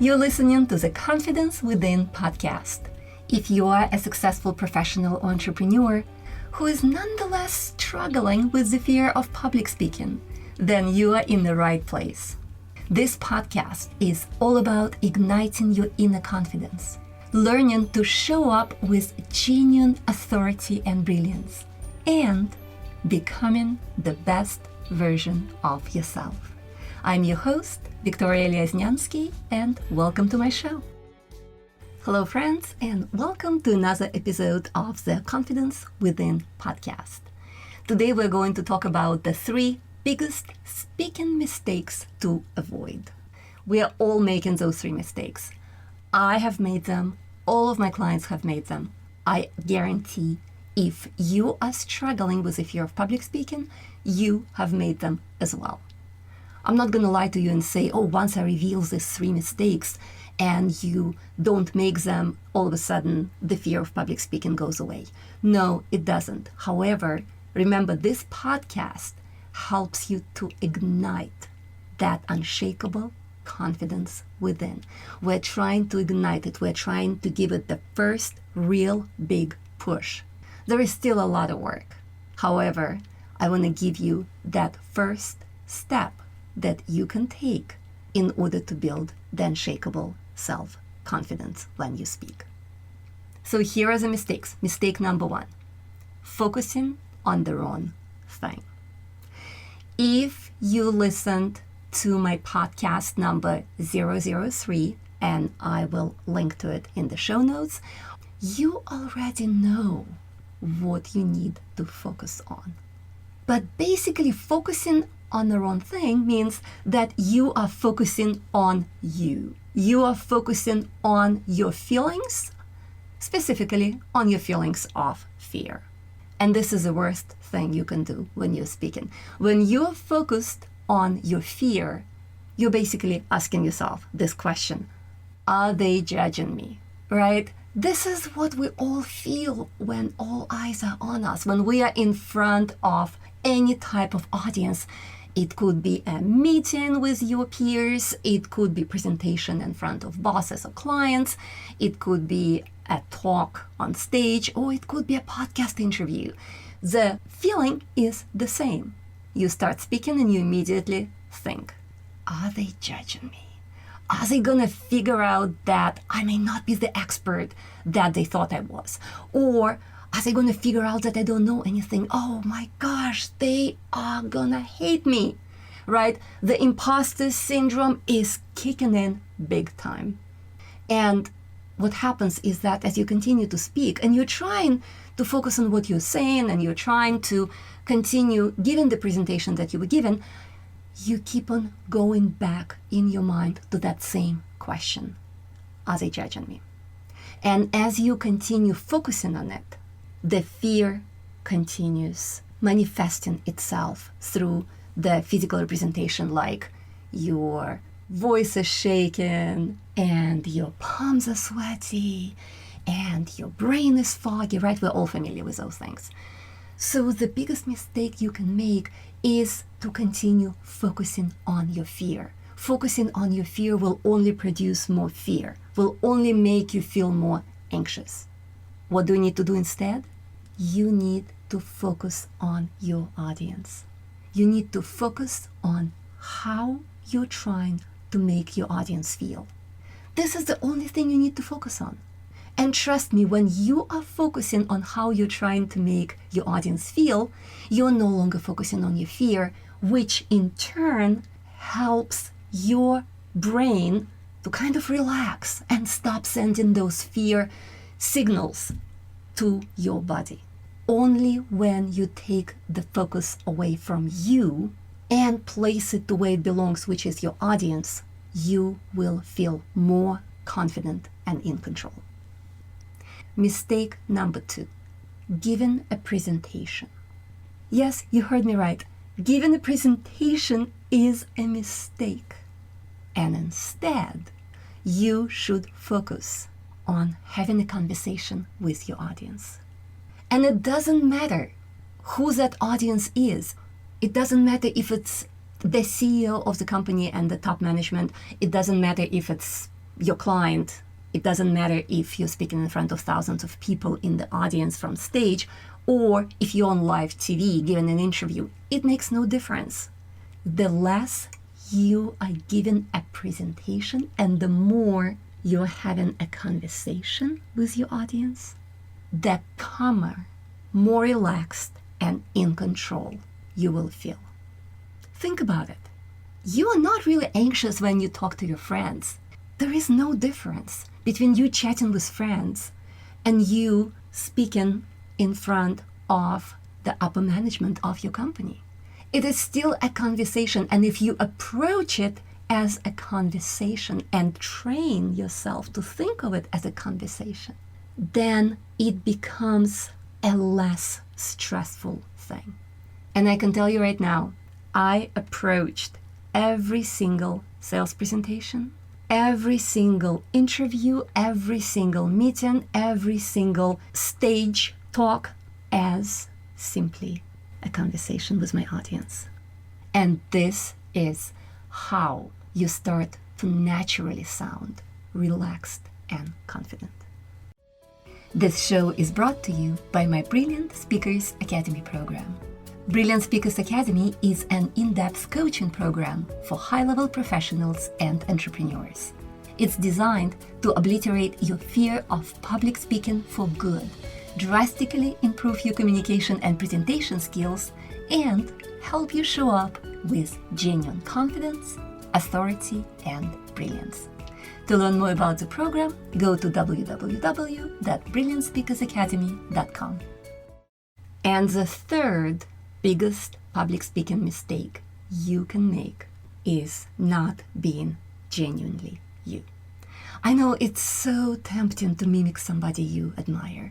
You're listening to the Confidence Within podcast. If you are a successful professional entrepreneur who is nonetheless struggling with the fear of public speaking, then you are in the right place. This podcast is all about igniting your inner confidence, learning to show up with genuine authority and brilliance, and becoming the best version of yourself. I'm your host, Victoria Lesnyansky, and welcome to my show. Hello, friends, and welcome to another episode of the Confidence Within podcast. Today, we're going to talk about the 3 biggest speaking mistakes to avoid. We are all making those 3 mistakes. I have made them. All of my clients have made them. I guarantee if you are struggling with the fear of public speaking, you have made them as well. I'm not going to lie to you and say, once I reveal these 3 mistakes and you don't make them, all of a sudden the fear of public speaking goes away. No, it doesn't. However, remember, this podcast helps you to ignite that unshakable confidence within. We're trying to ignite it. We're trying to give it the first real big push. There is still a lot of work. However, I want to give you that first step that you can take in order to build the unshakable self-confidence when you speak. So here are the mistakes. Mistake number 1, focusing on the wrong thing. If you listened to my podcast number 003, and I will link to it in the show notes, you already know what you need to focus on. But basically, focusing on the wrong thing means that you are focusing on you. You are focusing on your feelings, specifically on your feelings of fear. And this is the worst thing you can do when you're speaking. When you're focused on your fear, you're basically asking yourself this question: are they judging me? Right? This is what we all feel when all eyes are on us, when we are in front of any type of audience. It could be a meeting with your peers, it could be presentation in front of bosses or clients, it could be a talk on stage, or it could be a podcast interview. The feeling is the same. You start speaking and you immediately think, are they judging me? Are they gonna figure out that I may not be the expert that they thought I was? Or are they gonna figure out that I don't know anything? Oh my gosh, they are gonna hate me, right? The imposter syndrome is kicking in big time. And what happens is that as you continue to speak and you're trying to focus on what you're saying and you're trying to continue giving the presentation that you were given, you keep on going back in your mind to that same question: are they judging me? And as you continue focusing on it, the fear continues manifesting itself through the physical representation, like your voice is shaking and your palms are sweaty and your brain is foggy, right? We're all familiar with those things. So the biggest mistake you can make is to continue focusing on your fear. Focusing on your fear will only produce more fear, will only make you feel more anxious. What do you need to do instead? You need to focus on your audience. You need to focus on how you're trying to make your audience feel. This is the only thing you need to focus on. And trust me, when you are focusing on how you're trying to make your audience feel, you're no longer focusing on your fear, which in turn helps your brain to kind of relax and stop sending those fear signals to your body. Only when you take the focus away from you and place it the way it belongs, which is your audience, you will feel more confident and in control. Mistake number 2, giving a presentation. Yes, you heard me right. Giving a presentation is a mistake. And instead, you should focus on having a conversation with your audience. And it doesn't matter who that audience is. It doesn't matter if it's the CEO of the company and the top management. It doesn't matter if it's your client, it doesn't matter if you're speaking in front of thousands of people in the audience from stage, or if you're on live TV giving an interview, it makes no difference. The less you are giving a presentation and the more you're having a conversation with your audience, the calmer, more relaxed, and in control you will feel. Think about it. You are not really anxious when you talk to your friends. There is no difference between you chatting with friends and you speaking in front of the upper management of your company. It is still a conversation, and if you approach it as a conversation and train yourself to think of it as a conversation, then it becomes a less stressful thing. And I can tell you right now, I approached every single sales presentation, every single interview, every single meeting, every single stage talk as simply a conversation with my audience. And this is how you start to naturally sound relaxed and confident. This show is brought to you by my Brilliant Speakers Academy program. Brilliant Speakers Academy is an in-depth coaching program for high-level professionals and entrepreneurs. It's designed to obliterate your fear of public speaking for good, drastically improve your communication and presentation skills, and help you show up with genuine confidence, authority, and brilliance. To learn more about the program, go to www.brilliantspeakersacademy.com. And the third biggest public speaking mistake you can make is not being genuinely you. I know it's so tempting to mimic somebody you admire,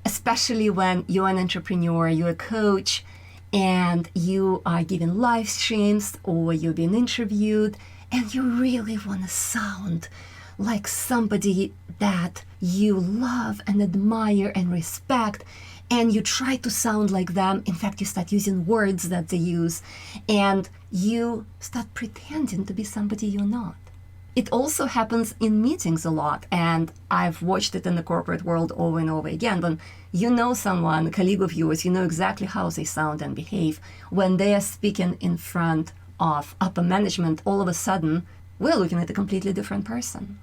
especially when you're an entrepreneur, you're a coach, and you are giving live streams or you're being interviewed, and you really want to sound like somebody that you love and admire and respect, and you try to sound like them. In fact, you start using words that they use, and you start pretending to be somebody you're not. It also happens in meetings a lot, and I've watched it in the corporate world over and over again. When you know someone, a colleague of yours, you know exactly how they sound and behave. When they are speaking in front of upper management, all of a sudden, we're looking at a completely different person.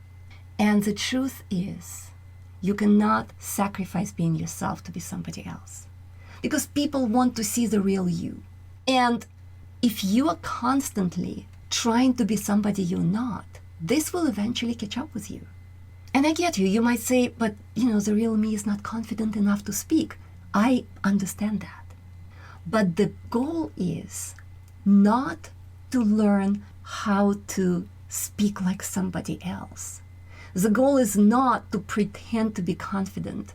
And the truth is, you cannot sacrifice being yourself to be somebody else, because people want to see the real you. And if you are constantly trying to be somebody you're not, this will eventually catch up with you. And I get you. You might say, but the real me is not confident enough to speak. I understand that. But the goal is not to learn how to speak like somebody else. The goal is not to pretend to be confident.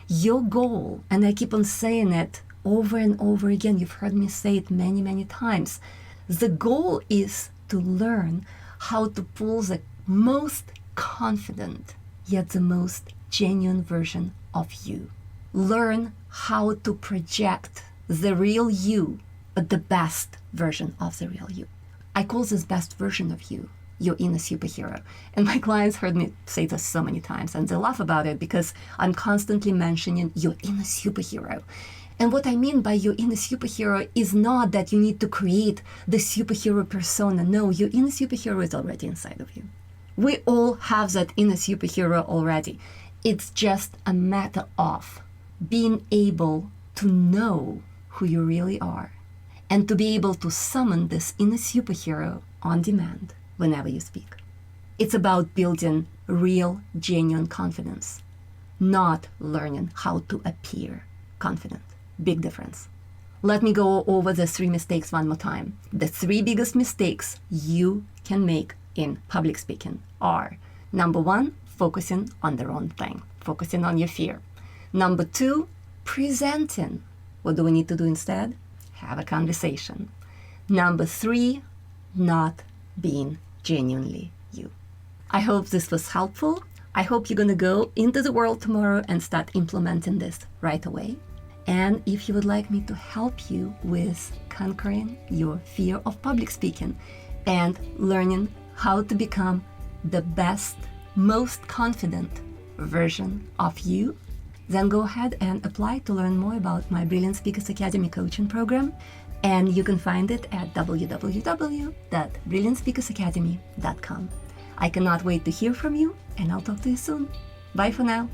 Your goal, and I keep on saying it over and over again, you've heard me say it many, many times, the goal is to learn how to pull the most confident, yet the most genuine version of you. Learn how to project the real you, but the best version of the real you. I call this best version of you your inner superhero. And my clients heard me say this so many times, and they laugh about it because I'm constantly mentioning your inner superhero. And what I mean by your inner superhero is not that you need to create the superhero persona. No, your inner superhero is already inside of you. We all have that inner superhero already. It's just a matter of being able to know who you really are and to be able to summon this inner superhero on demand whenever you speak. It's about building real, genuine confidence, not learning how to appear confident. Big difference. Let me go over the 3 mistakes one more time. The 3 biggest mistakes you can make in public speaking are: number 1, focusing on the wrong thing, focusing on your fear. Number 2, presenting. What do we need to do instead? Have a conversation. Number 3, not being genuinely you. I hope this was helpful. I hope you're going to go into the world tomorrow and start implementing this right away. And if you would like me to help you with conquering your fear of public speaking and learning how to become the best most confident version of you, then go ahead and apply to learn more about my Brilliant Speakers Academy coaching program. And you can find it at www.brilliantspeakersacademy.com. I cannot wait to hear from you, and I'll talk to you soon. Bye for now.